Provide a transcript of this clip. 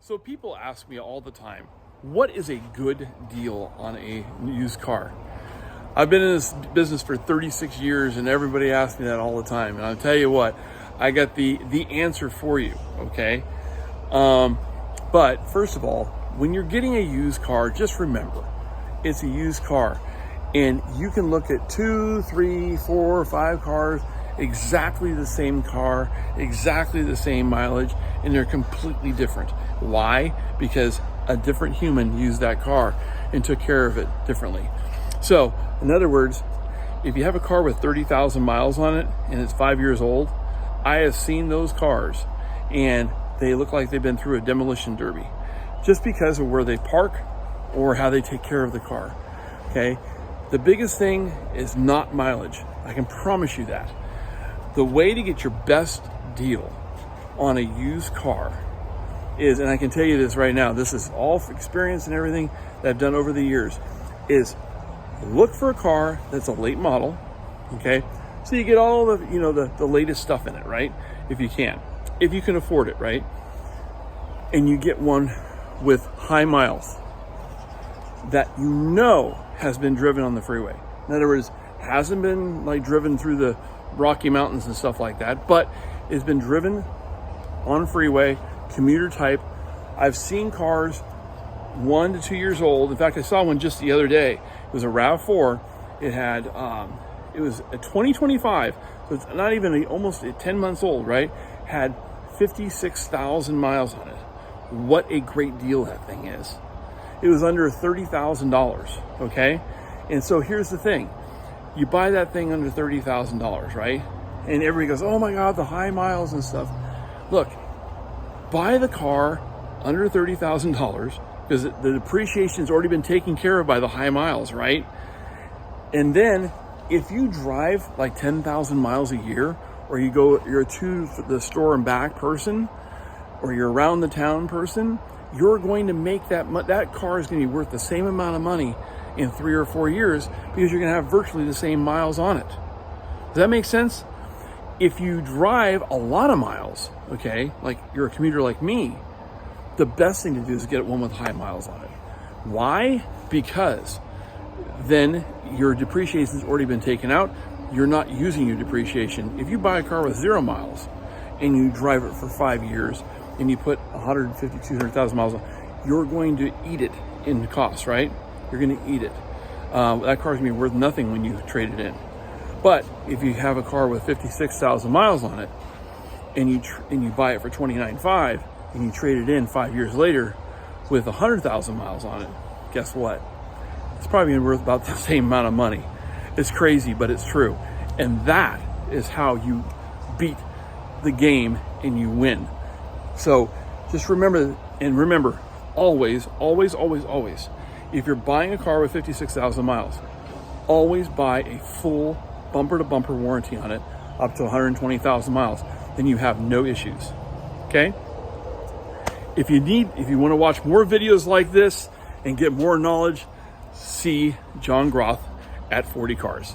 So people ask me all the time, what is a good deal on a used car? I've been in this business for 36 years and everybody asks me that all the time. And I'll tell you what, I got the answer for you, okay? But first of all, when you're getting a used car, just remember, it's a used car. And you can look at 2, 3, 4, 5 cars, exactly the same car, exactly the same mileage, and they're completely different. Why? Because a different human used that car and took care of it differently. So, in other words, if you have a car with 30,000 miles on it and it's 5 years old, I have seen those cars and they look like they've been through a demolition derby just because of where they park or how they take care of the car, okay? The biggest thing is not mileage. I can promise you that. The way to get your best deal on a used car is, and I can tell you this right now, this is all experience and everything that I've done over the years, is look for a car that's a late model, okay? So you get all the, the latest stuff in it, right? If you can afford it, right? And you get one with high miles that has been driven on the freeway. In other words, hasn't been like driven through the Rocky Mountains and stuff like that, but it's been driven on freeway, commuter type. I've seen cars 1 to 2 years old. In fact, I saw one just the other day. It was a RAV4. It had, it was a 2025, so it's not even almost 10 months old, right? Had 56,000 miles on it. What a great deal that thing is. It was under $30,000, okay? And so here's the thing. You buy that thing under $30,000, right? And everybody goes, oh my God, the high miles and stuff. Look, buy the car under $30,000 because the depreciation's already been taken care of by the high miles, right? And then if you drive like 10,000 miles a year, or you're a to the store and back person, or you're around the town person, you're going to make that car is going to be worth the same amount of money in 3 or 4 years because you're going to have virtually the same miles on it. Does that make sense? If you drive a lot of miles, okay, like you're a commuter like me, the best thing to do is get one with high miles on it. Why? Because then your depreciation's already been taken out. You're not using your depreciation. If you buy a car with 0 miles and you drive it for 5 years and you put 150, 200,000 miles on, you're going to eat it in cost, right? You're going to eat it. That car's going to be worth nothing when you trade it in. But if you have a car with 56,000 miles on it and you buy it for $29,500 and you trade it in 5 years later with 100,000 miles on it, guess what? It's probably going to be worth about the same amount of money. It's crazy, but it's true. And that is how you beat the game and you win. So just remember, always, always, always, always, if you're buying a car with 56,000 miles, always buy a full bumper-to-bumper warranty on it up to 120,000 miles. Then you have no issues, okay? If you want to watch more videos like this and get more knowledge, see John Groth at 40 Cars.